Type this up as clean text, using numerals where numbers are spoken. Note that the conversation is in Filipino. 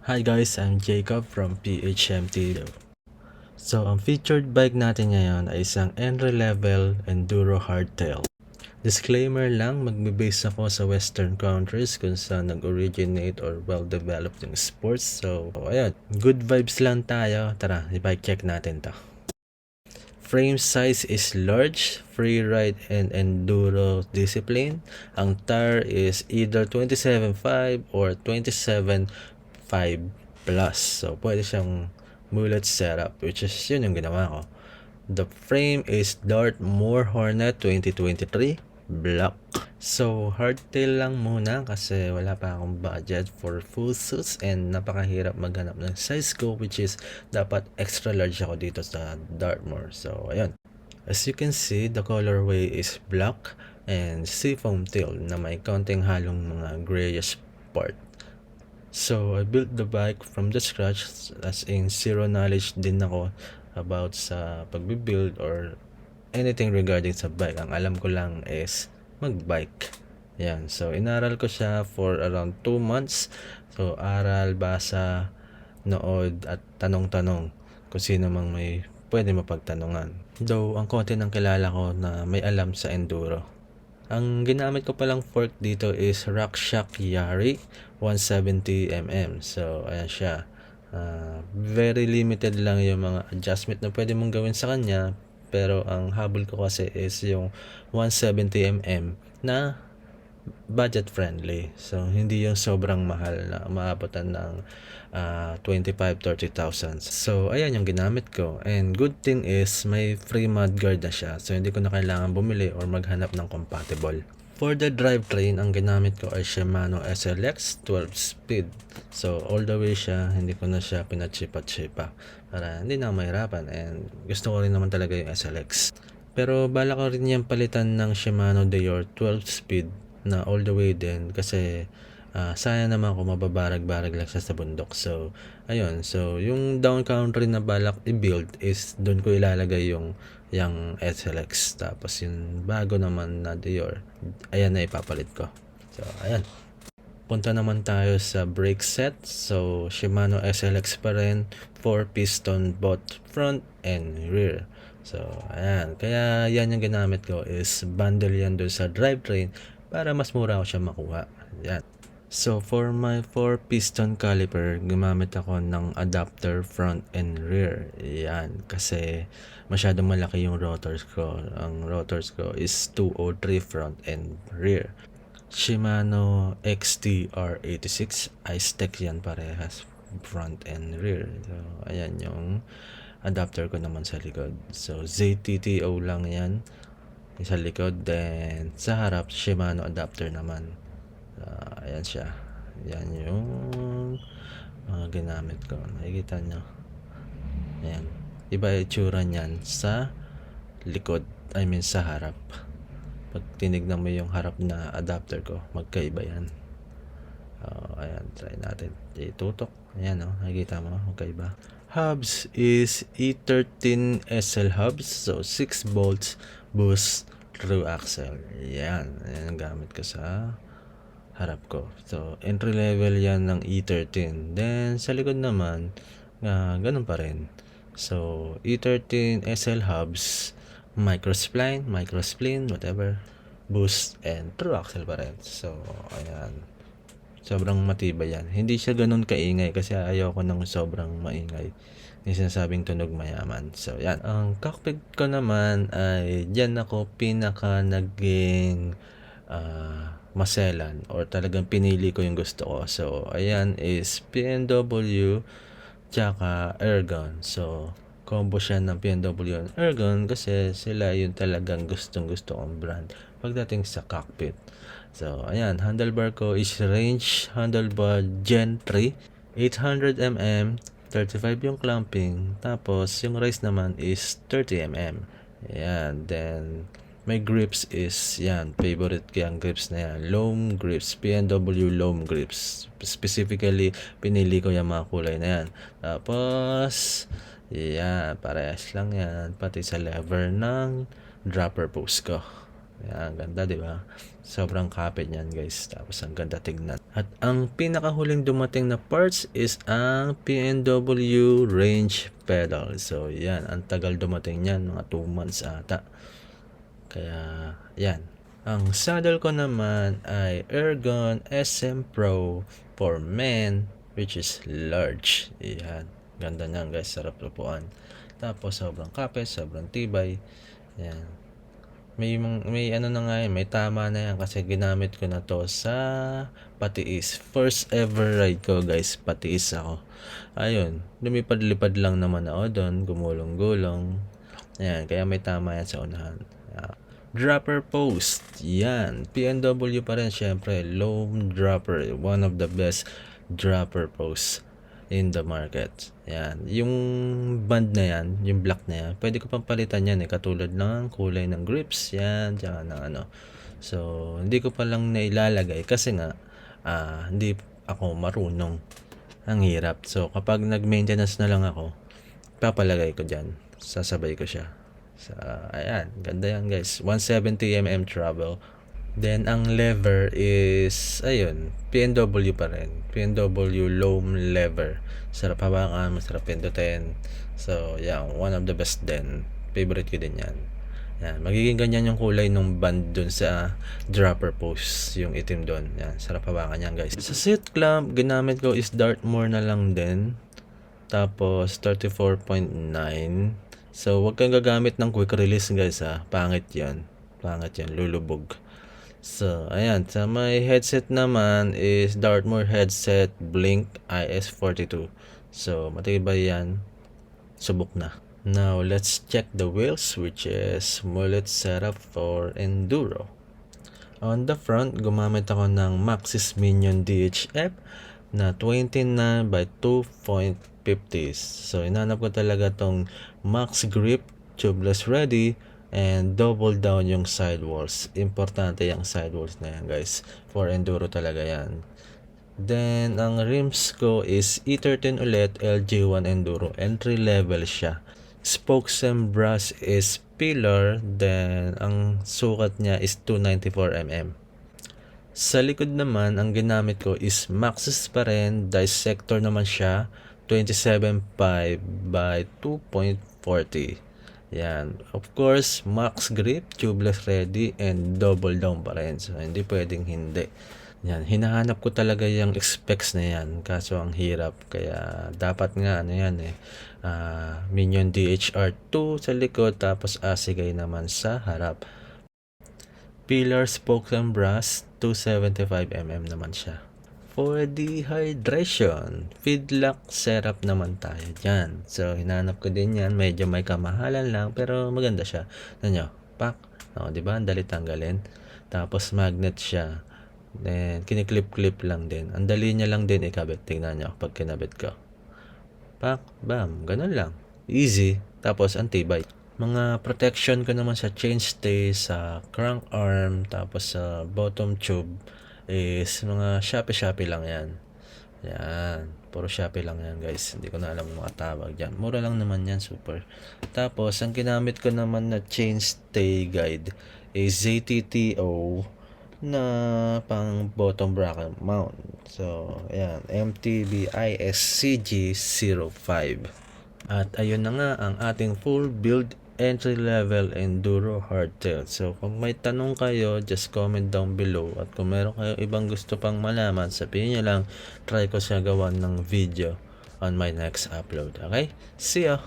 Hi guys, I'm Jacob from PHMT. So, ang featured bike natin ngayon ay isang entry-level Enduro Hardtail. Disclaimer lang, magbe-base ako sa western countries kung saan nag-originate or well-developed yung sports. So, ayan, good vibes lang tayo. Tara, i-bike check natin to. Frame size is large, free ride and enduro discipline. Ang tire is either 27.5 or 27.5 plus. So, pwede siyang mullet setup, which is yun yung ginawa ko. The frame is Dartmoor Hornet 2023 black. So, hardtail lang muna kasi wala pa akong budget for full suits and napakahirap maghanap ng size ko, which is dapat extra large ako dito sa Dartmoor. So, ayun. As you can see, the colorway is black and seafoam tail na may konting halong mga grayish part. So, I built the bike from the scratch, as in zero knowledge din ako about sa pagbibuild or anything regarding sa bike. Ang alam ko lang is magbike. Yan. So, inaral ko siya for around 2 months. So, aral, basa, nood, at tanong-tanong kung sino mang may pwede mapagtanungan. Though, ang konti ng kilala ko na may alam sa enduro. Ang ginamit ko palang fork dito is RockShox Yari 170mm. So, ayan siya. Very limited lang yung mga adjustment na pwede mong gawin sa kanya. Pero ang habol ko kasi is yung 170mm na budget friendly. So, hindi yung sobrang mahal na umaabotan ng 25-30,000. So, ayan yung ginamit ko. And good thing is, may free mudguard na siya. So, hindi ko na kailangan bumili or maghanap ng compatible. For the drivetrain, ang ginamit ko ay Shimano SLX 12 speed. So, all the way siya, hindi ko na siya pinachipa-chipa para hindi na mahirapan. And gusto ko rin naman talaga yung SLX. Pero bala ko rin yung palitan ng Shimano Deore 12 speed na all the way din kasi sayang naman kung mababarag-barag lang siya sa bundok. So, ayun. So, yung down country na balak i-build is doon ko ilalagay yung SLX. Tapos yung bago naman na Deore, ayan na ipapalit ko. So, ayan. Punta naman tayo sa brake set. So, Shimano SLX pa rin. 4 piston both front and rear. So, ayan. Kaya yan yung ginamit ko is bundle yan doon sa drivetrain para mas mura ko siya makuha. Yan. So, for my 4 piston caliper, gumamit ako ng adapter front and rear. Yan. Kasi masyadong malaki yung rotors ko. Ang rotors ko is 203 front and rear. Shimano XTR86 Ice-Tech yan parehas front and rear. So, ayan yung adapter ko naman sa likod. So, ZTTO lang yan sa likod. Then, sa harap, Shimano adapter naman. Ayan siya. Yan yung mga ginamit ko. Nakikita nyo. Ayan. Iba itsura niyan sa likod. I mean sa harap. Pag tinignan mo yung harap na adapter ko, magkaiba yan. Ayan. Try natin itutok. Ayan o. Nakikita mo. Magkaiba. Hubs is E13 SL hubs. So, 6 bolts boost through axle. Ayan. Ayan ang gamit ko sa harap ko. So, entry level yan ng E13. Then, sa likod naman, ganun pa rin. So, E13 SL hubs, microspline, whatever, boost, and true axle pa rin. So, ayan. Sobrang matibay yan. Hindi siya ganun kaingay kasi ayoko ng sobrang maingay. Yung sinasabing tunog mayaman. So, yan. Ang cockpit ko naman ay dyan ako pinaka naging maselan or talagang pinili ko yung gusto ko. So, ayan is PNW tsaka Ergon. So, combo siya ng PNW and Ergon kasi sila yung talagang gustong-gusto kong brand pagdating sa cockpit. So, ayan. Handlebar ko is range handlebar Gen 3. 800mm. 35 yung clamping. Tapos, yung race naman is 30mm. Ayan. Then, may grips is yan, favorite ko yung grips na yan, loam grips, PNW loam grips. Specifically, pinili ko yung mga kulay na yan. Tapos, yan, parehas lang yan, pati sa lever ng dropper post ko. Yan, ganda, di ba? Sobrang kapit niyan, guys. Tapos ang ganda tignan. At ang pinakahuling dumating na parts is ang PNW range pedal. So, yan. Ang tagal dumating niyan. Mga 2 months ata. Kaya, yan. Ang saddle ko naman ay Ergon SM Pro for men, which is large. Yan. Ganda niyan, guys. Sarap lupuan. Tapos, sobrang kapit, sobrang tibay. Yan. May ano na nga yan, may tama na yan kasi ginamit ko na to sa patiis. First ever ride ko, guys, patiis ako. Ayun, lumipad-lipad lang naman ako doon, gumulong-gulong. Ayan, kaya may tama yan sa unahan. Dropper post, yan. PNW pa rin, syempre, low dropper, one of the best dropper posts in the market. Yan. Yung band na yan, yung black na yan, pwede ko pang palitan yan katulad ng kulay ng grips, yan, tsaka ng ano. So, hindi ko pa lang nailalagay kasi nga, hindi ako marunong. Ang hirap. So, kapag nag-maintenance na lang ako, papalagay ko dyan. Sasabay ko siya. So, ayan. Ganda yan, guys. 170mm travel. Then, ang lever is, ayun, PNW pa rin. PNW loam lever. Sarap hawakan, masarap pindutin. So, yan, one of the best din. Favorite ko din yan. Yan, magiging ganyan yung kulay ng band dun sa dropper post, yung itim dun. Yan, sarap hawakan yan, guys. Sa seat clamp, ginamit ko is Dartmoor na lang din. Tapos, 34.9. So, wag kang gagamit ng quick release, guys, ha. Pangit yan. Pangit yan, lulubog. So, ayan. Sa may headset naman is Dartmoor headset Blink IS42. So, matibay yan. Subok na. Now, let's check the wheels, which is mullet setup for enduro. On the front, gumamit ako ng Maxxis Minion DHF na 29 by 2.50. So, inanap ko talaga tong max grip, tubeless ready, and double down yung sidewalls. Importante yung sidewalls na yan, guys. For enduro talaga yan. Then, ang rims ko is E13 ulit, LG1 Enduro. Entry level siya. Spokes and brass is pillar. Then, ang sukat niya is 294mm. Sa likod naman, ang ginamit ko is Maxxis pa rin. Dissector naman siya. 27.5 by 2.40. Yan. Of course, max grip, tubeless ready, and double down pa rin. So, hindi pwedeng hindi. Yan. Hinahanap ko talaga yung specs na yan. Kaso, ang hirap. Kaya, dapat nga, ano yan Minion DHR2 sa likod, tapos Assegai naman sa harap. Pillar, spokes, and brass, 275mm naman siya. For the hydration, feedlock setup naman tayo dyan. So, hinanap ko din yan. Medyo may kamahalan lang, pero maganda siya. Tignan nyo, pak. Diba? Ang dali tanggalin. Tapos, magnet siya. Then, kiniklip-clip lang din. Ang dali niya lang din ikabit. Tingnan nyo, pag kinabit ko. Pak, bam. Ganun lang. Easy. Tapos, antibay. Mga protection ko naman sa chainstay, sa crank arm, tapos sa bottom tube is mga Shopee lang yan. Yan. Puro Shopee lang yan, guys. Hindi ko na alam mga tawag dyan. Mura lang naman yan, super. Tapos, ang ginamit ko naman na chainstay guide is ZTTO na pang bottom bracket mount. So, ayan. MTB ISCG05. At ayun na nga ang ating full build entry-level enduro hardtail. So, kung may tanong kayo, just comment down below. At kung meron kayo ibang gusto pang malaman, sabihin nyo lang, try ko siya gawan ng video on my next upload. Okay? See ya!